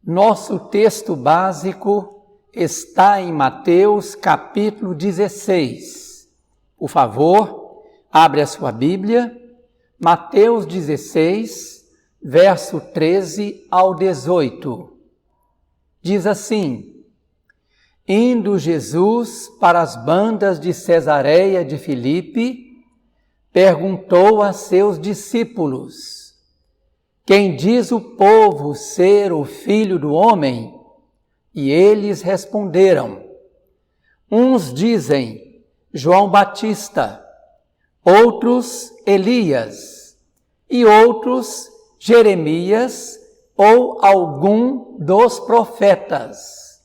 Nosso texto básico está em Mateus capítulo 16. Por favor, abre a sua Bíblia, Mateus 16, verso 13 ao 18. Diz assim: Indo Jesus para as bandas de Cesareia de Filipe, perguntou a seus discípulos: Quem diz o povo ser o Filho do Homem? E eles responderam: Uns dizem João Batista, outros Elias, e outros Jeremias ou algum dos profetas.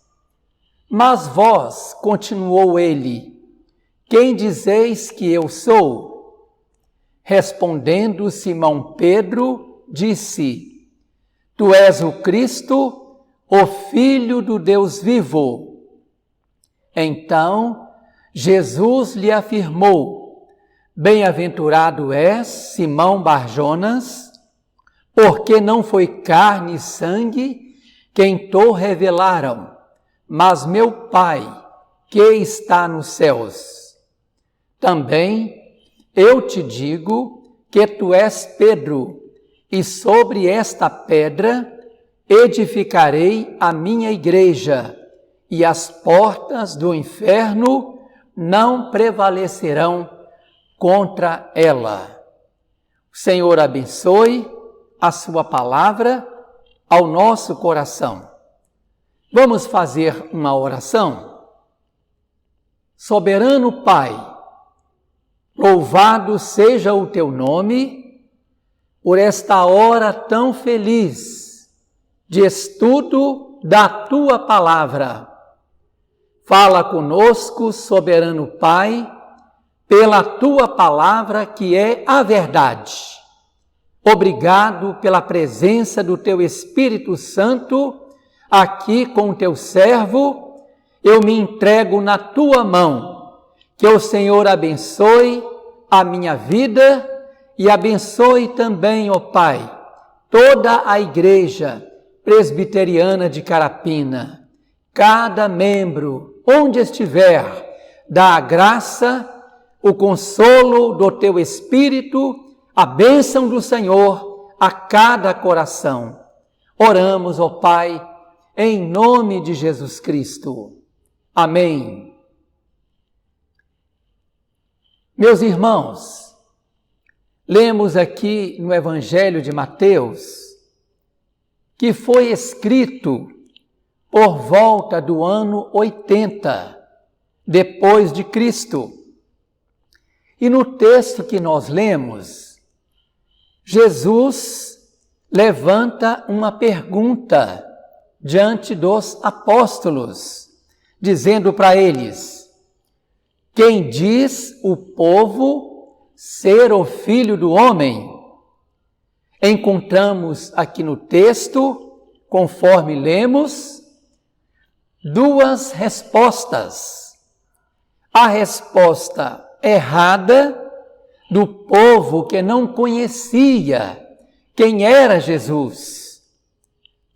Mas vós, continuou ele, quem dizeis que eu sou? Respondendo Simão Pedro, disse: Tu és o Cristo, o Filho do Deus vivo. Então Jesus lhe afirmou: Bem-aventurado és, Simão Barjonas, porque não foi carne e sangue quem te revelaram, mas meu Pai, que está nos céus. Também eu te digo que tu és Pedro, e sobre esta pedra edificarei a minha igreja, e as portas do inferno não prevalecerão contra ela. O Senhor abençoe a sua palavra ao nosso coração. Vamos fazer uma oração? Soberano Pai, louvado seja o teu nome por esta hora tão feliz de estudo da tua palavra. Fala conosco, soberano Pai, pela tua palavra que é a verdade. Obrigado pela presença do teu Espírito Santo aqui com o teu servo. Eu me entrego na tua mão. Que o Senhor abençoe a minha vida e abençoe também, ó Pai, toda a Igreja Presbiteriana de Carapina. Cada membro, onde estiver, dá a graça, o consolo do teu Espírito, a bênção do Senhor a cada coração. Oramos, ó Pai, em nome de Jesus Cristo. Amém. Meus irmãos, lemos aqui no Evangelho de Mateus, que foi escrito por volta do ano 80, depois de Cristo. E no texto que nós lemos, Jesus levanta uma pergunta diante dos apóstolos, dizendo para eles: Quem diz o povo ser o Filho do Homem? Encontramos aqui no texto, conforme lemos, duas respostas. A resposta errada do povo que não conhecia quem era Jesus,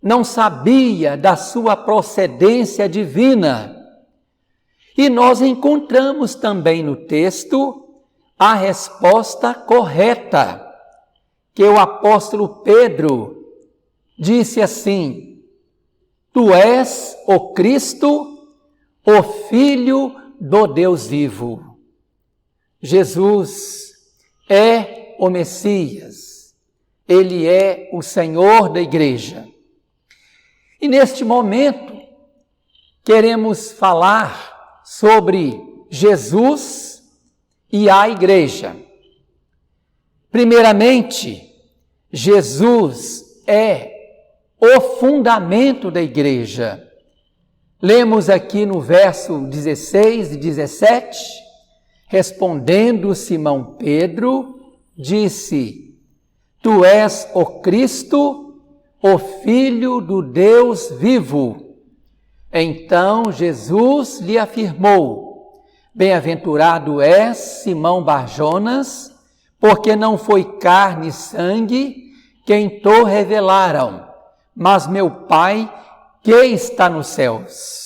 não sabia da sua procedência divina. E nós encontramos também no texto a resposta correta, que o apóstolo Pedro disse assim: Tu és o Cristo, o Filho do Deus vivo. Jesus é o Messias, Ele é o Senhor da Igreja. E neste momento, queremos falar sobre Jesus e a Igreja. Primeiramente, Jesus é o fundamento da Igreja. Lemos aqui no verso 16 e 17, respondendo Simão Pedro, disse: Tu és o Cristo, o Filho do Deus vivo. Então Jesus lhe afirmou: Bem-aventurado és, Simão Barjonas, porque não foi carne e sangue quem te revelaram, mas meu Pai que está nos céus.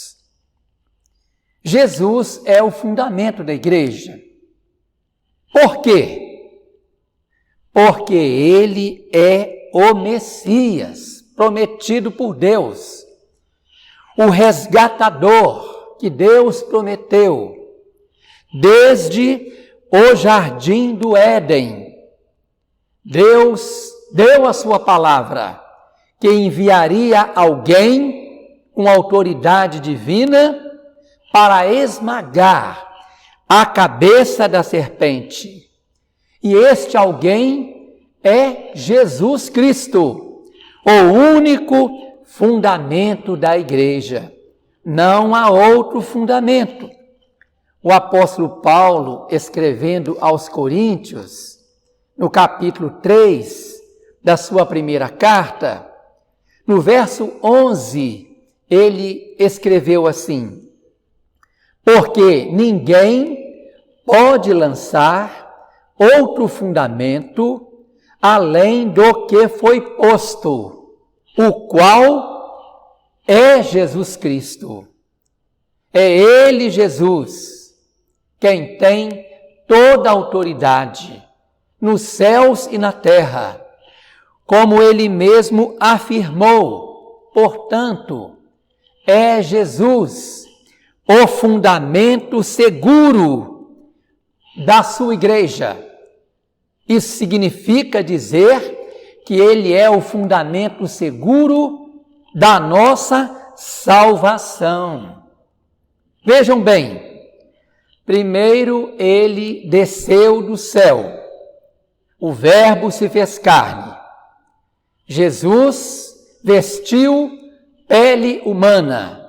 Jesus é o fundamento da igreja. Por quê? Porque ele é o Messias, prometido por Deus, o resgatador que Deus prometeu desde o jardim do Éden. Deus deu a sua palavra, que enviaria alguém com autoridade divina para esmagar a cabeça da serpente. E este alguém é Jesus Cristo, o único fundamento da igreja. Não há outro fundamento. O apóstolo Paulo, escrevendo aos Coríntios, no capítulo 3 da sua primeira carta, no verso 11, ele escreveu assim: porque ninguém pode lançar outro fundamento além do que foi posto, o qual é Jesus Cristo. É ele, Jesus, quem tem toda a autoridade nos céus e na terra, como ele mesmo afirmou. Portanto, é Jesus o fundamento seguro da sua igreja. Isso significa dizer que ele é o fundamento seguro da nossa salvação. Vejam bem, primeiro ele desceu do céu, o Verbo se fez carne. Jesus vestiu pele humana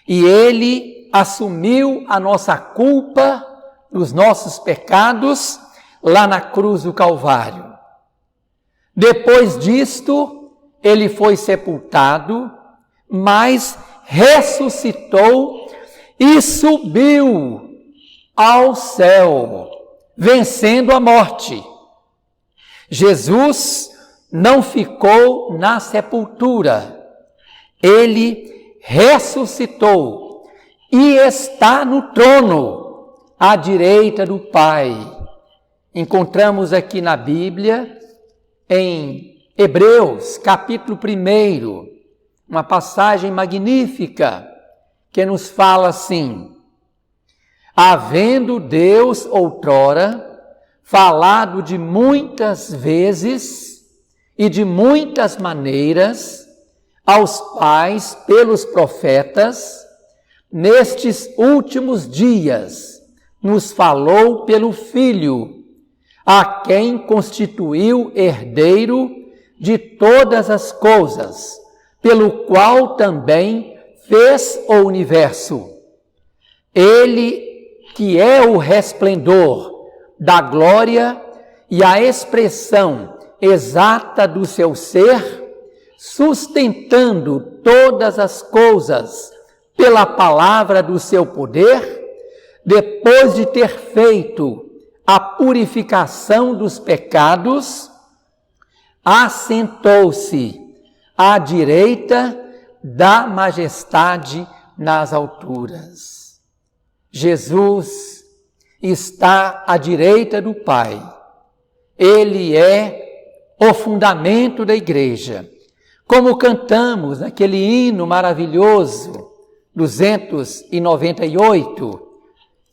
e ele assumiu a nossa culpa dos nossos pecados lá na cruz do Calvário. Depois disto, ele foi sepultado, mas ressuscitou e subiu ao céu, vencendo a morte. Jesus não ficou na sepultura, ele ressuscitou e está no trono, à direita do Pai. Encontramos aqui na Bíblia, em Hebreus, capítulo 1, uma passagem magnífica que nos fala assim: havendo Deus outrora falado de muitas vezes e de muitas maneiras aos pais pelos profetas, nestes últimos dias nos falou pelo Filho, a quem constituiu herdeiro de todas as coisas, pelo qual também fez o universo. Ele que é o resplendor da glória e a expressão exata do seu ser, sustentando todas as coisas pela palavra do seu poder, depois de ter feito a purificação dos pecados, assentou-se à direita da majestade nas alturas. Jesus está à direita do Pai. Ele é o fundamento da igreja. Como cantamos naquele hino maravilhoso, 298,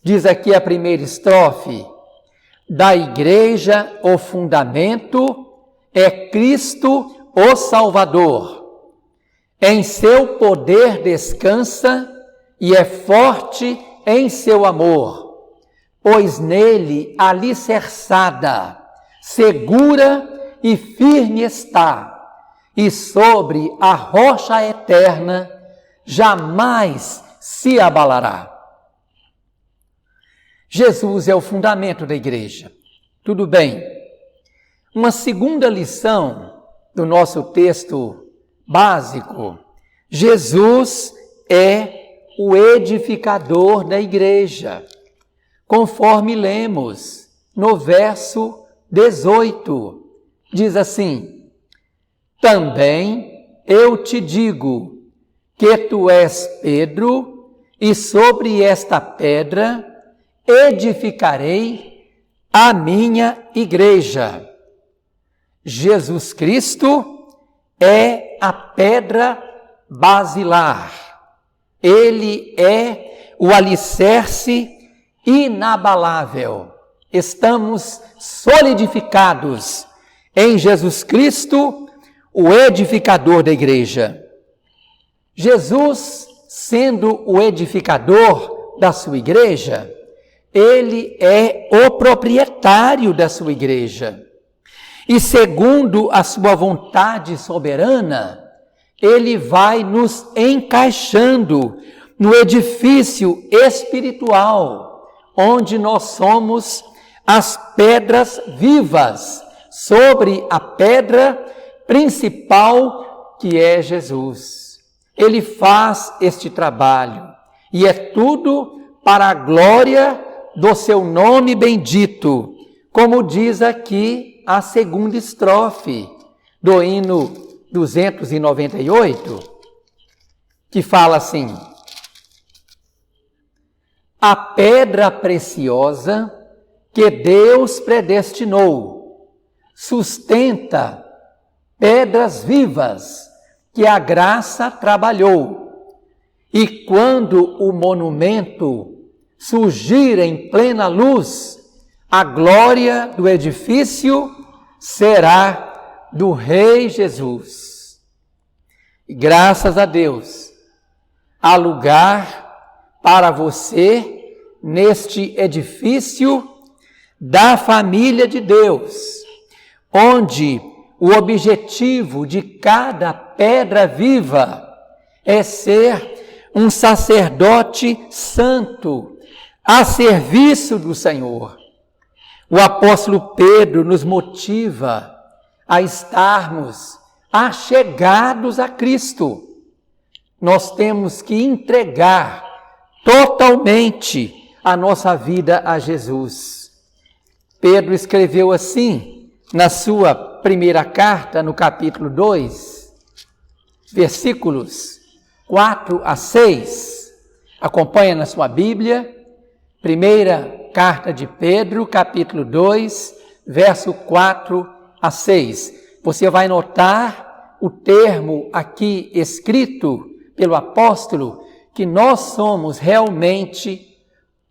diz aqui a primeira estrofe: da igreja o fundamento é Cristo o Salvador. Em seu poder descansa e é forte em seu amor, pois nele alicerçada, segura e firme está, e sobre a rocha eterna jamais se abalará. Jesus é o fundamento da igreja. Tudo bem. Uma segunda lição do nosso texto básico: Jesus é o edificador da igreja, conforme lemos no verso 18. Diz assim: também eu te digo que tu és Pedro, e sobre esta pedra edificarei a minha igreja. Jesus Cristo é a pedra basilar. Ele é o alicerce inabalável. Estamos solidificados em Jesus Cristo, o edificador da igreja. Jesus, sendo o edificador da sua igreja, ele é o proprietário da sua igreja. E segundo a sua vontade soberana, ele vai nos encaixando no edifício espiritual, onde nós somos as pedras vivas, sobre a pedra principal que é Jesus. Ele faz este trabalho e é tudo para a glória do seu nome bendito, como diz aqui a segunda estrofe do hino 298, que fala assim: a pedra preciosa que Deus predestinou sustenta pedras vivas que a graça trabalhou. E quando o monumento surgir em plena luz, a glória do edifício será do Rei Jesus. E graças a Deus, há lugar para você neste edifício da família de Deus, onde o objetivo de cada pedra viva é ser um sacerdote santo a serviço do Senhor. O apóstolo Pedro nos motiva a estarmos achegados a Cristo. Nós temos que entregar totalmente a nossa vida a Jesus. Pedro escreveu assim na sua primeira carta, no capítulo 2, versículos 4 a 6. Acompanha na sua Bíblia. Primeira carta de Pedro, capítulo 2, verso 4 a 6. Você vai notar o termo aqui escrito pelo apóstolo, que nós somos realmente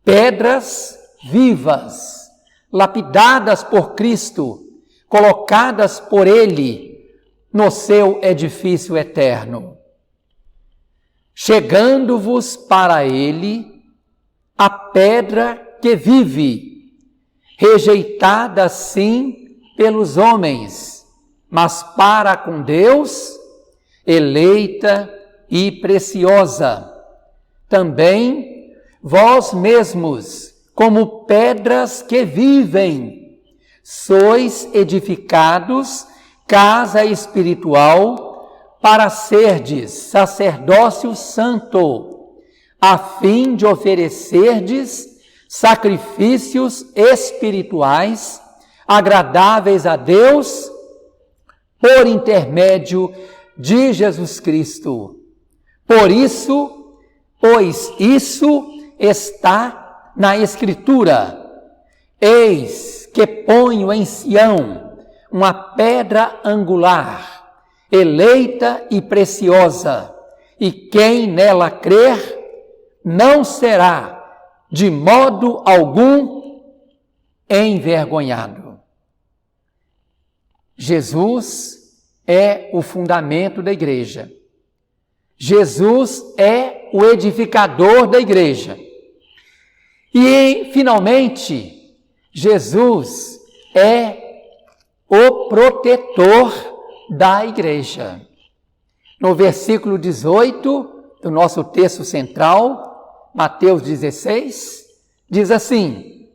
pedras vivas, lapidadas por Cristo, colocadas por Ele no seu edifício eterno. Chegando-vos para Ele a pedra que vive, rejeitada sim pelos homens, mas para com Deus, eleita e preciosa. Também vós mesmos, como pedras que vivem, sois edificados casa espiritual para serdes sacerdócio santo, a fim de oferecerdes sacrifícios espirituais agradáveis a Deus por intermédio de Jesus Cristo. Pois isso está na Escritura: eis que ponho em Sião uma pedra angular, eleita e preciosa, e quem nela crer não será de modo algum envergonhado. Jesus é o fundamento da igreja. Jesus é o edificador da igreja. E, finalmente, Jesus é o protetor da igreja. No versículo 18 do nosso texto central, Mateus 16, diz assim: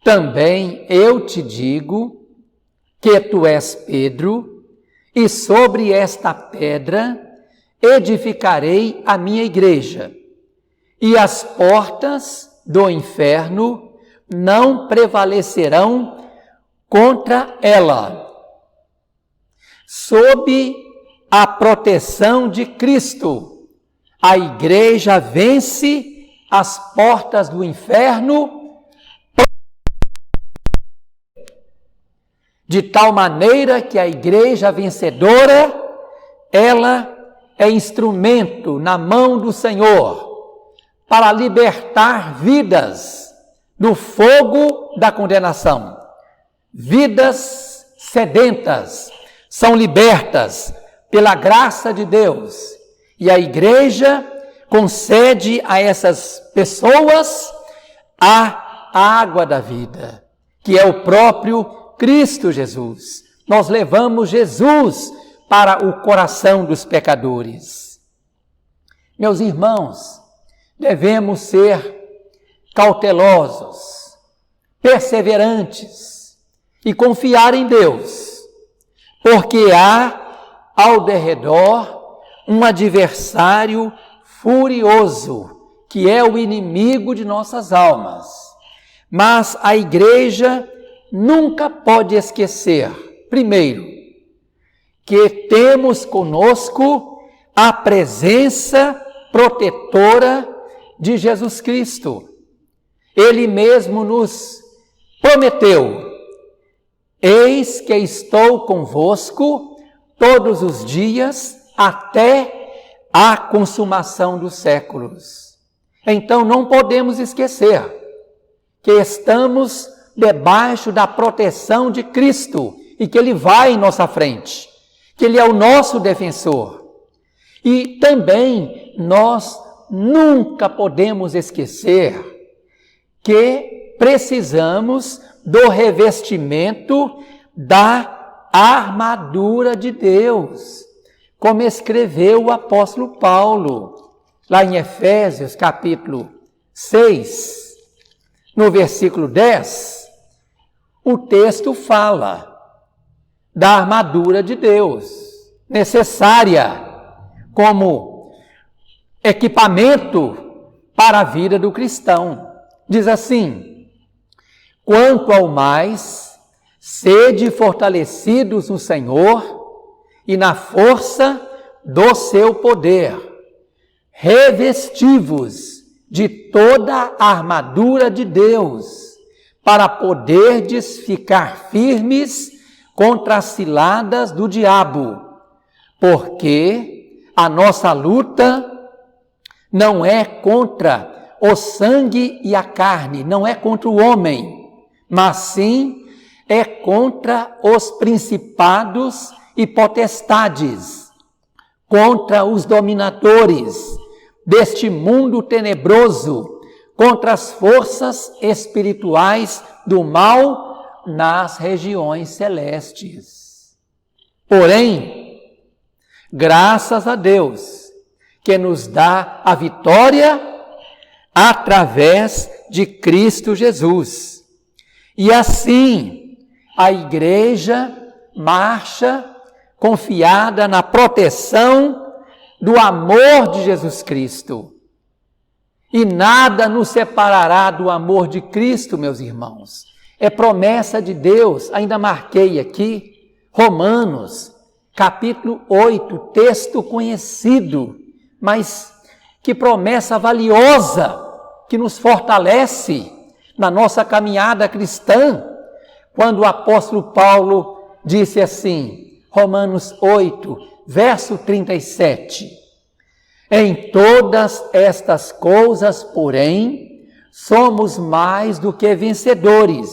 também eu te digo que tu és Pedro, e sobre esta pedra edificarei a minha igreja, e as portas do inferno não prevalecerão contra ela. Sob a proteção de Cristo, a igreja vence as portas do inferno de tal maneira que a igreja vencedora, ela é instrumento na mão do Senhor para libertar vidas do fogo da condenação. Vidas sedentas são libertas pela graça de Deus, e a igreja concede a essas pessoas a água da vida, que é o próprio Cristo Jesus. Nós levamos Jesus para o coração dos pecadores. Meus irmãos, devemos ser cautelosos, perseverantes e confiar em Deus, porque há ao derredor um adversário furioso, que é o inimigo de nossas almas. Mas a igreja nunca pode esquecer, primeiro, que temos conosco a presença protetora de Jesus Cristo. Ele mesmo nos prometeu: eis que estou convosco todos os dias até a consumação dos séculos. Então não podemos esquecer que estamos debaixo da proteção de Cristo e que Ele vai em nossa frente, que Ele é o nosso defensor. E também nós nunca podemos esquecer que precisamos do revestimento da armadura de Deus, como escreveu o apóstolo Paulo, lá em Efésios capítulo 6, no versículo 10, o texto fala da armadura de Deus, necessária como equipamento para a vida do cristão. Diz assim: quanto ao mais, sede fortalecidos no Senhor e na força do seu poder, revesti-vos de toda a armadura de Deus, para poderdes ficar firmes contra as ciladas do diabo, porque a nossa luta não é contra o sangue e a carne, não é contra o homem, mas sim é contra os principados e potestades, contra os dominadores deste mundo tenebroso, contra as forças espirituais do mal nas regiões celestes. Porém, graças a Deus, que nos dá a vitória através de Cristo Jesus. E assim, a igreja marcha confiada na proteção do amor de Jesus Cristo. E nada nos separará do amor de Cristo, meus irmãos. É promessa de Deus. Ainda marquei aqui, Romanos, capítulo 8, texto conhecido, mas que promessa valiosa, que nos fortalece na nossa caminhada cristã, quando o apóstolo Paulo disse assim, Romanos 8, verso 37, em todas estas coisas, porém, somos mais do que vencedores,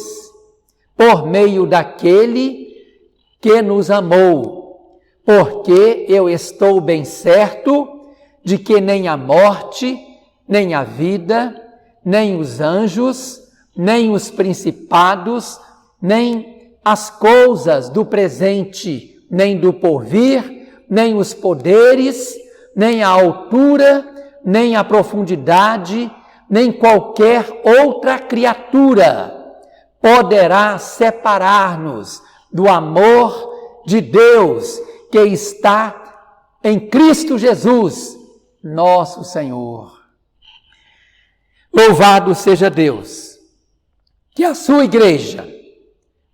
por meio daquele que nos amou, porque eu estou bem certo de que nem a morte, nem a vida, nem os anjos, nem os principados, nem as coisas do presente, nem do porvir, nem os poderes, nem a altura, nem a profundidade, nem qualquer outra criatura poderá separar-nos do amor de Deus que está em Cristo Jesus, nosso Senhor. Louvado seja Deus, que a sua igreja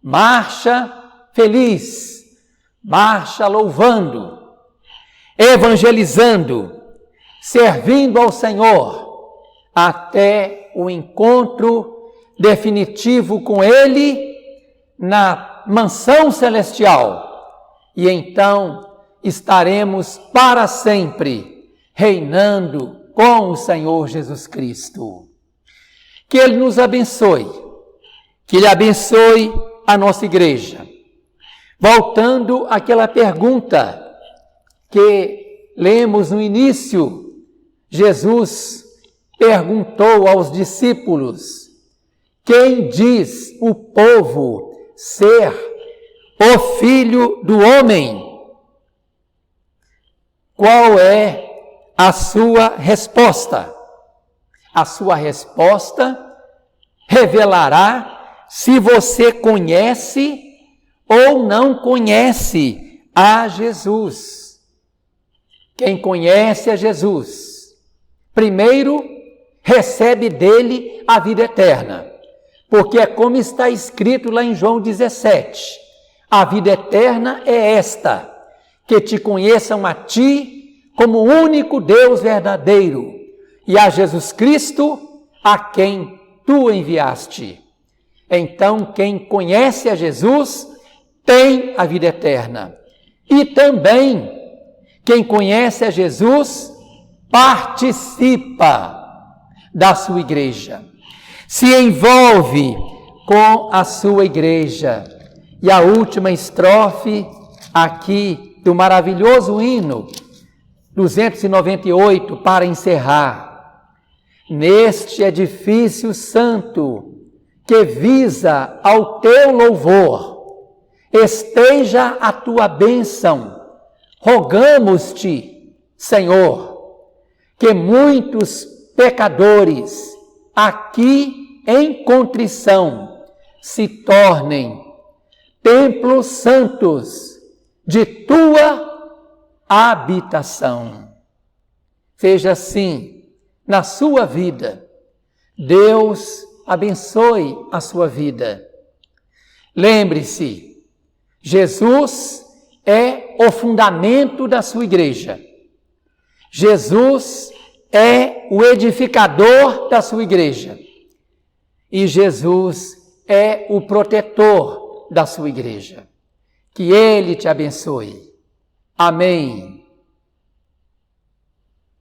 marcha feliz, marcha louvando, evangelizando, servindo ao Senhor até o encontro definitivo com Ele na mansão celestial. E então estaremos para sempre reinando com o Senhor Jesus Cristo. Que Ele nos abençoe, que Ele abençoe a nossa igreja. Voltando àquela pergunta que lemos no início, Jesus perguntou aos discípulos: quem diz o povo ser o Filho do Homem? Qual é a sua resposta? A sua resposta revelará se você conhece ou não conhece a Jesus. Quem conhece a Jesus, primeiro recebe dele a vida eterna, porque é como está escrito lá em João 17, a vida eterna é esta, que te conheçam a ti como o único Deus verdadeiro e a Jesus Cristo a quem tu enviaste. Então, quem conhece a Jesus tem a vida eterna. E também, quem conhece a Jesus participa da sua igreja, se envolve com a sua igreja. E a última estrofe aqui do maravilhoso hino 298, para encerrar: neste edifício santo que visa ao teu louvor, esteja a tua bênção. Rogamos-te, Senhor, que muitos pecadores aqui em contrição se tornem templos santos de tua habitação. Seja assim na sua vida. Deus abençoe a sua vida. Lembre-se, Jesus é o fundamento da sua igreja. Jesus é o edificador da sua igreja. E Jesus é o protetor da sua igreja. Que Ele te abençoe. Amém.